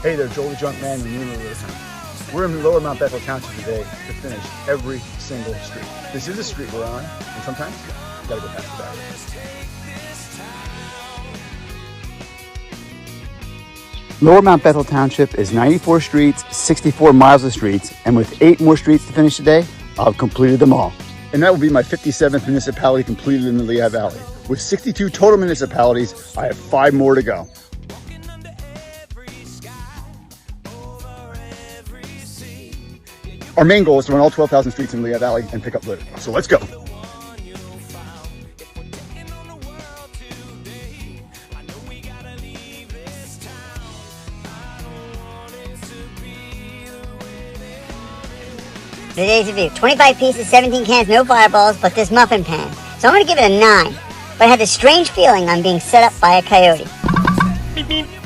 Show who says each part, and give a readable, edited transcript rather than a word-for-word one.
Speaker 1: Hey there, Joel the Junk Man and Nina Littleton. We're in Lower Mount Bethel Township today to finish every single street. This is a street we're on, and sometimes you gotta go past the barrier. Lower Mount Bethel Township is 94 streets, 64 miles of streets, and with 8 more streets to finish today, I've completed them all. And that will be my 57th municipality completed in the Lehigh Valley. With 62 total municipalities, I have 5 more to go. Our main goal is to run all 12,000 streets in the Lehigh Valley and pick up litter. So let's go.
Speaker 2: Today's review: 25 pieces, 17 cans, no fireballs, but this muffin pan. So I'm going to give it a 9. But I had this strange feeling I'm being set up by a coyote.
Speaker 3: Beep, beep.